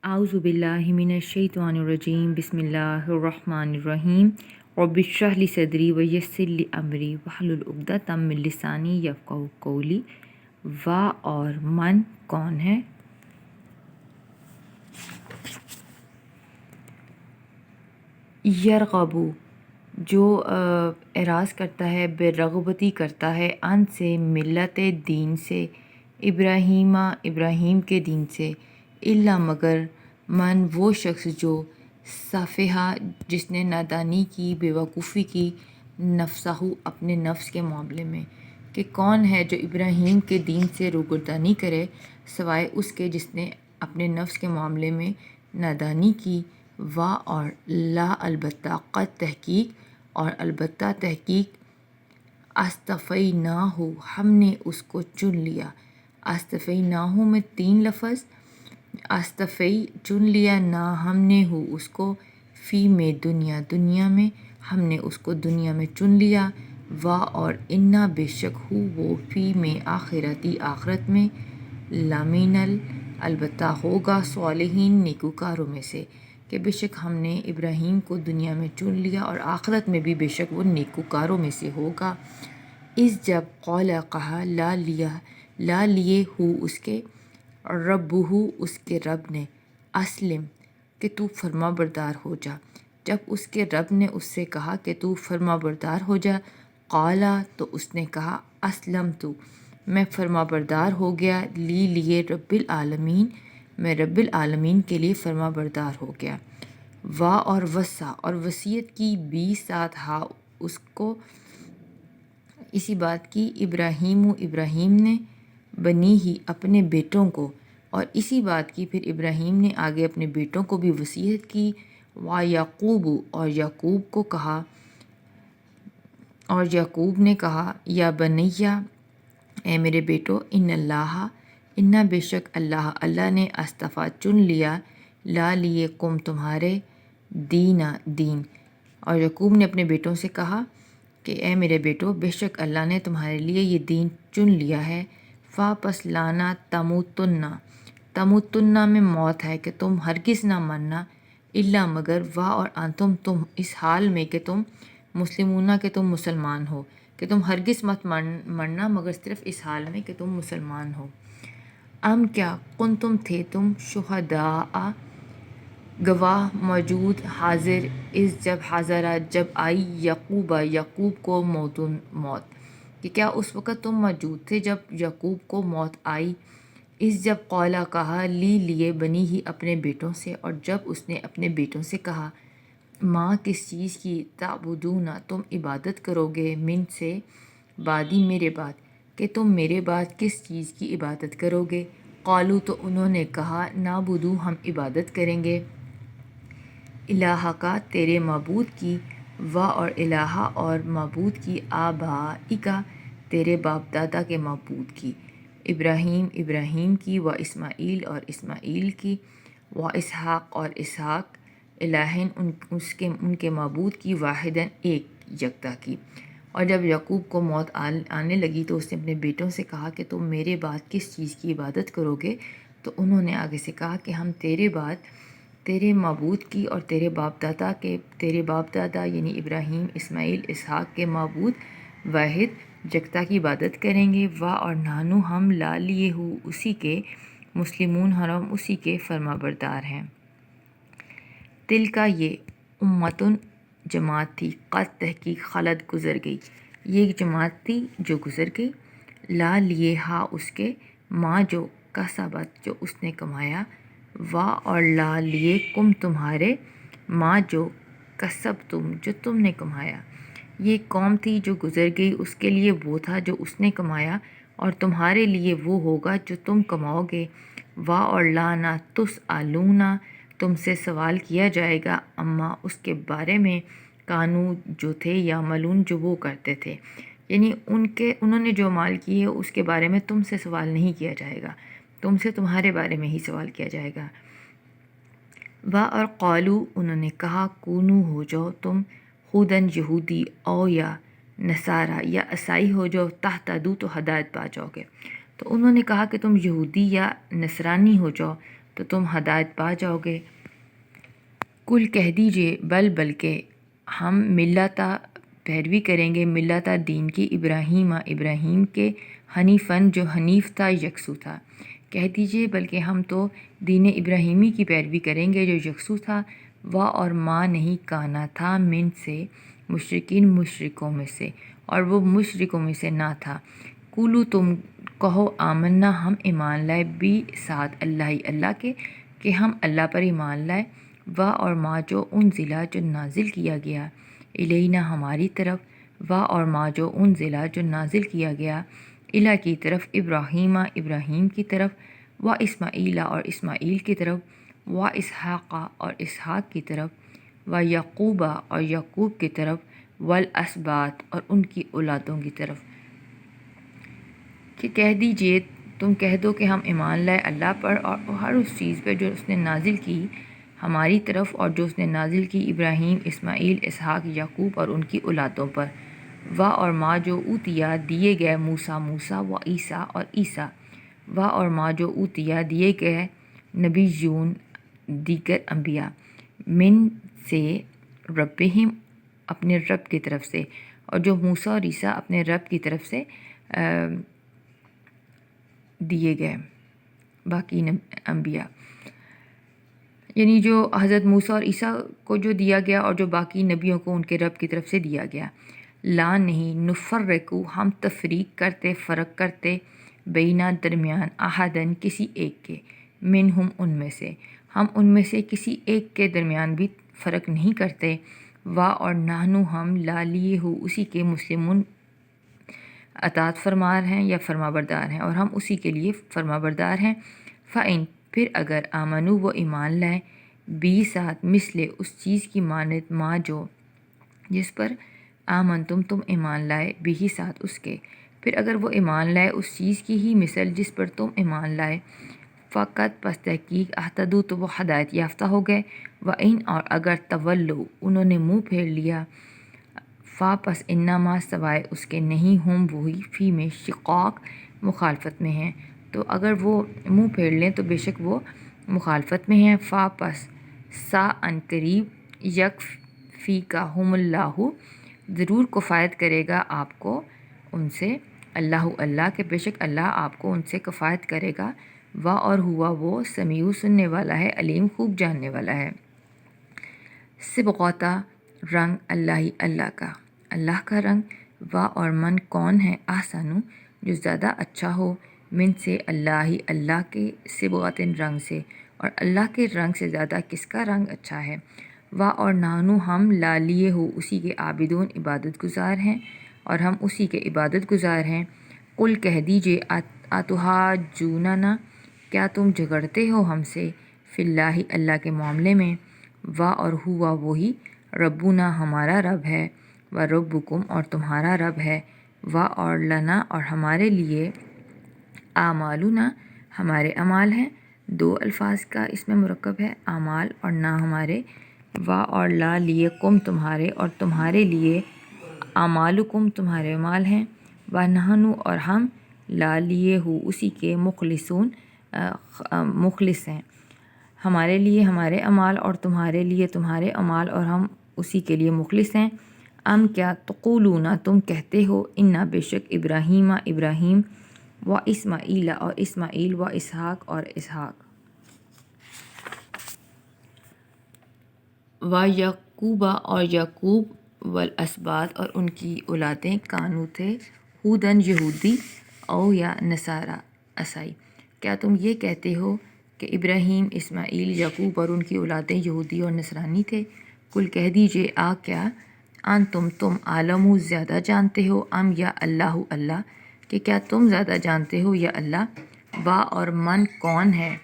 اعوذ باللہ من الشیطان الرجیم بسم اللہ الرحمن الرحیم رب اشرح لی صدری ویسر لی امری واحلل عقدۃ من لسانی یفقہوا قولی۔ وا اور من کون ہے؟ یرغبو جو اعراض کرتا ہے، بے رغبتی کرتا ہے، ان سے ملت دین سے، ابراہیم کے دین سے، الا مگر من وہ شخص جو صفحہ جس نے نادانی کی، بے وقوفی کی، نفسہ اپنے نفس کے معاملے میں، کہ کون ہے جو ابراہیم کے دین سے روگردانی کرے سوائے اس کے جس نے اپنے نفس کے معاملے میں نادانی کی۔ وا اور لا البتہ، قد تحقیق اور البتہ تحقیق، اصطفیناہ ہم نے اس کو چن لیا۔ اصطفیناہ میں 3 لفظ، اصطفی چن لیا، نا ہم نے ہو اس کو، فی میں دنیا میں ہم نے اس کو دنیا میں چن لیا۔ وا اور انا بے شک ہو وہ، فی میں آخرتی آخرت میں، لامن البتہ ہوگا، صالحین نیکوکاروں میں سے، کہ بے شک ہم نے ابراہیم کو دنیا میں چن لیا اور آخرت میں بھی بے شک وہ نیکوکاروں میں سے ہوگا۔ اس جب قال کہا، لا لیے ہو اس کے، ربہ اس کے رب نے، اسلم کہ تو فرما بردار ہو جا۔ جب اس کے رب نے اس سے کہا کہ تو فرما بردار ہو جا، قالا تو اس نے کہا، اسلمت میں فرما بردار ہو گیا، لیے رب العالمین میں رب العالمین کے لیے فرما بردار ہو گیا۔ وا اور وصا اور وصیت کی بھی ساتھ ہا اس کو، اسی بات کی، ابراہیم نے بنی ہی اپنے بیٹوں کو، اور اسی بات کی پھر ابراہیم نے آگے اپنے بیٹوں کو بھی وصیت کی۔ وا یعقوب اور یعقوب کو کہا، اور یعقوب نے کہا، یا بنیا اے میرے بیٹو، انا بے شک اللہ نے اصطفیٰ چن لیا، لا لیے قوم تمہارے، دین۔ اور یعقوب نے اپنے بیٹوں سے کہا کہ اے میرے بیٹو، بے شک اللہ نے تمہارے لیے یہ دین چن لیا ہے، پس لانا تموتن میں موت ہے کہ تم ہرگز نہ مرنا، الا مگر وا اور انتم تم اس حال میں کہ تم مسلمون کہ تم مسلمان ہو، کہ تم ہرگز مت مرنا مگر صرف اس حال میں کہ تم مسلمان ہو۔ ام کیا کنتم تھے تم، شہداء گواہ، موجود، حاضر، اس جب حاضرہ جب آئی، یعقوب کو موت، کہ کیا اس وقت تم موجود تھے جب یعقوب کو موت آئی، اس جب قولا کہا، لیے بنی ہی اپنے بیٹوں سے، اور جب اس نے اپنے بیٹوں سے کہا، ماں کس چیز کی، تعبدون تم عبادت کرو گے، من سے، بعدی میرے بعد، کہ تم میرے بعد کس چیز کی عبادت کرو گے، قالو تو انہوں نے کہا، نعبدو ہم عبادت کریں گے، الہ کا تیرے معبود کی، وا اور الہ اور معبود کی، آبائکا تیرے باپ دادا کے معبود کی، ابراہیم کی، و اسماعیل اور اسماعیل کی، و اسحاق اور اسحاق، الہن ان کے معبود کی، واحدن ایک یکتا کی۔ اور جب یعقوب کو موت آنے لگی تو اس نے اپنے بیٹوں سے کہا کہ تم میرے بعد کس چیز کی عبادت کرو گے، تو انہوں نے آگے سے کہا کہ ہم تیرے بعد تیرے معبود کی اور تیرے باپ دادا یعنی ابراہیم، اسماعیل، اسحاق کے معبود واحد یکتا کی عبادت کریں گے۔ وا اور نحنو ہم، لا لیے ہو اسی کے، مسلمون ہم اسی کے فرما بردار ہیں۔ تلکا یہ، امتن جماعت تھی، قد تحقیق خلد گزر گئی، یہ ایک جماعت تھی جو گزر گئی، لا لیے ہا اس کے، ماں جو کسبت جو اس نے کمایا، وا اور لا لیے کم تمہارے، ماں جو کسبتم جو تم نے کمایا۔ یہ قوم تھی جو گزر گئی، اس کے لیے وہ تھا جو اس نے کمایا، اور تمہارے لیے وہ ہوگا جو تم کماؤ گے۔ وا اور لا نہ تسألون تم سے سوال کیا جائے گا، اما اس کے بارے میں، کانو جو تھے، یعملون جو وہ کرتے تھے، یعنی انہوں نے جو مال کیے اس کے بارے میں تم سے سوال نہیں کیا جائے گا، تم سے تمہارے بارے میں ہی سوال کیا جائے گا۔ وا اور قالو انہوں نے کہا، کونو ہو جاؤ تم، ہودن یہودی، او یا نصارہ یا عیسائی ہو جاؤ، تہتدوا تو ہدایت پا جاؤ گے۔ تو انہوں نے کہا کہ تم یہودی یا نصرانی ہو جاؤ تو تم ہدایت پا جاؤ گے۔ کل کہہ دیجئے بلکہ ہم ملتا پیروی کریں گے، ملتا دین کی ابراہیم کے، حنیفاً جو حنیف تھا، یکسو تھا۔ کہہ دیجئے بلکہ ہم تو دین ابراہیمی کی پیروی کریں گے جو یکسو تھا، اور ماں نہیں کانا تھا من سے مشرکین، مشرکوں میں سے، اور وہ مشرکوں میں سے نہ تھا۔ قولو تم کہو آمنا ہم ایمان لائے، بھی ساتھ اللہ کے، کہ ہم اللہ پر ایمان لائے، اور ما جو انزلہ جو نازل کیا گیا، الینا ہماری طرف، اور ما جو انزلہ جو نازل کیا گیا، الہ کی طرف، ابراہیم کی طرف، اسماعیل اور اسماعیل کی طرف، اسحاق اور اسحاق کی طرف، یعقوب اور یعقوب کی طرف، والاسباط اور ان کی اولادوں کی طرف۔ کہ کہہ دیجئے تم کہہ دو کہ ہم ایمان لائے اللہ پر اور ہر اس چیز پر جو اس نے نازل کی ہماری طرف، اور جو اس نے نازل کی ابراہیم، اسماعیل، اسحاق، یعقوب اور ان کی اولادوں پر، اور ما جو اوتیا دیے گئے موسیٰ و عیسیٰ اور عیسیٰ، اور ما جو اوتیا دیے گئے نبیون دیگر انبیاء، من سے ربہم اپنے رب کی طرف سے، اور جو موسیٰ اور عیسیٰ اپنے رب کی طرف سے دیے گئے باقی انبیاء، یعنی جو حضرت موسیٰ اور عیسیٰ کو جو دیا گیا اور جو باقی نبیوں کو ان کے رب کی طرف سے دیا گیا۔ لا نہیں، نفرقو ہم تفریق کرتے، فرق کرتے، بینہ درمیان، احدن کسی ایک کے، منہم ان میں سے، ہم ان میں سے کسی ایک کے درمیان بھی فرق نہیں کرتے، اور نحنو ہم لا لیے ہو اسی کے مسلمون اطاعت فرمار ہیں یا فرما بردار ہیں، اور ہم اسی کے لیے فرما بردار ہیں۔ فَإِن پھر اگر آمنو وہ ایمان لائیں، بھی ساتھ مثل اس چیز کی مانند، ما جو جس پر آمن تم ایمان لائے، بھی ساتھ اس کے، پھر اگر وہ ایمان لائے اس چیز کی ہی مثل جس پر تم ایمان لائے، فقط پس تحقیق اہتدوا تو وہ ہدایت یافتہ ہو گئے، وَإِن اور اگر تولوا انہوں نے منہ پھیر لیا، پس انما سوائے اس کے نہیں، ہم وہی فی میں شقاق مخالفت میں ہیں۔ تو اگر وہ منہ پھیر لیں تو بے شک وہ مخالفت میں ہیں۔ پس ان قریب یکفیکہم اللہ ضرور کفایت کرے گا آپ کو ان سے، اللہ کے بے شک اللہ آپ کو ان سے کفایت کرے گا، اور ہوا وہ سمیع سننے والا ہے، علیم خوب جاننے والا ہے۔ صبغۃ رنگ اللہ کا رنگ، اور من کون ہے احسن جو زیادہ اچھا ہو، من سے اللہ کے، صبغۃ رنگ سے، اور اللہ کے رنگ سے زیادہ کس کا رنگ اچھا ہے، اور نحنو ہم لا لیے ہو اسی کے عابدون عبادت گزار ہیں، اور ہم اسی کے عبادت گزار ہیں۔ قل کہہ دیجئے اتحاجوننا کیا تم جھگڑتے ہو ہم سے، فی اللہ کے معاملے میں، اور ہوا وہی ربنا ہمارا رب ہے، ربکم اور تمہارا رب ہے، اور لنا اور ہمارے لیے، اعمالنا ہمارے اعمال ہیں۔ دو الفاظ کا اس میں مرکب ہے، اعمال اور نہ ہمارے، اور لا لیے کم تمہارے، اور تمہارے لیے، اعمالکم تمہارے اعمال ہیں، نحنو اور ہم لا لیے ہو اسی کے مخلصون مخلص ہیں، ہمارے لیے ہمارے اعمال اور تمہارے لیے تمہارے اعمال اور ہم اسی کے لیے مخلص ہیں۔ ام کیا تقولون تم کہتے ہو، انا بے شک ابراہیم، و اسماعیل اور اسماعیل، و اسحاق اور اسحاق، و یعقوب اور یعقوب، والاسباط اور ان کی اولادیں، کانو تھے، ہودن یہودی، او یا نصارا عیسائی۔ کیا تم یہ کہتے ہو کہ ابراہیم، اسماعیل، یعقوب اور ان کی اولادیں یہودی اور نصرانی تھے؟ کل کہہ دیجئے کیا تم عالم زیادہ جانتے ہو، ام یا اللہ کہ کیا تم زیادہ جانتے ہو یا اللہ، اور من کون ہے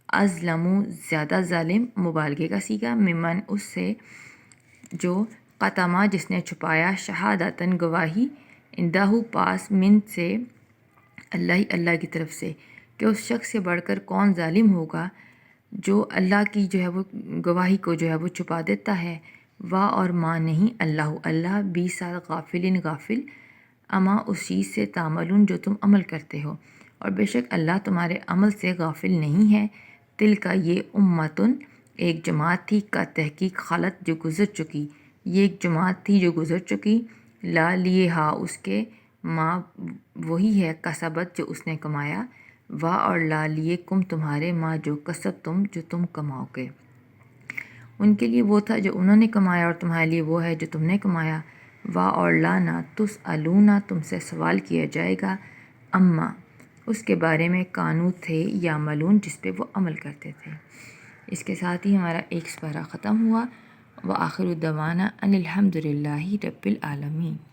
اظلم زیادہ ظالم، مبالغے کا صیغہ، ممن اس سے، جو قتما جس نے چھپایا، شہادتن گواہی، عندہ پاس، من سے اللہ کی طرف سے، کہ اس شخص سے بڑھ کر کون ظالم ہوگا جو اللہ کی جو ہے وہ گواہی کو جو ہے وہ چھپا دیتا ہے، اور ما نہیں اللہ بھی ساتھ غافل اما اس چیز سے، تعملون جو تم عمل کرتے ہو، اور بے شک اللہ تمہارے عمل سے غافل نہیں ہے۔ تل کا یہ امتن ایک جماعت تھی، کا تحقیق خلط جو گزر چکی، یہ ایک جماعت تھی جو گزر چکی، لا لیے ہا اس کے، ماں وہی ہے کسبت جو اس نے کمایا، وا اور لا لیے کم تمہارے، ماں جو کسب تم جو تم کماؤ گے۔ ان کے لیے وہ تھا جو انہوں نے کمایا اور تمہارے لیے وہ ہے جو تم نے کمایا۔ وا اور لا نہ تسألون تم سے سوال کیا جائے گا، اما اس کے بارے میں کانو تھے یا ملون جس پہ وہ عمل کرتے تھے۔ اس کے ساتھ ہی ہمارا ایک سپارہ ختم ہوا۔ وآخر دعوانا ان الحمد للہ رب العالمین۔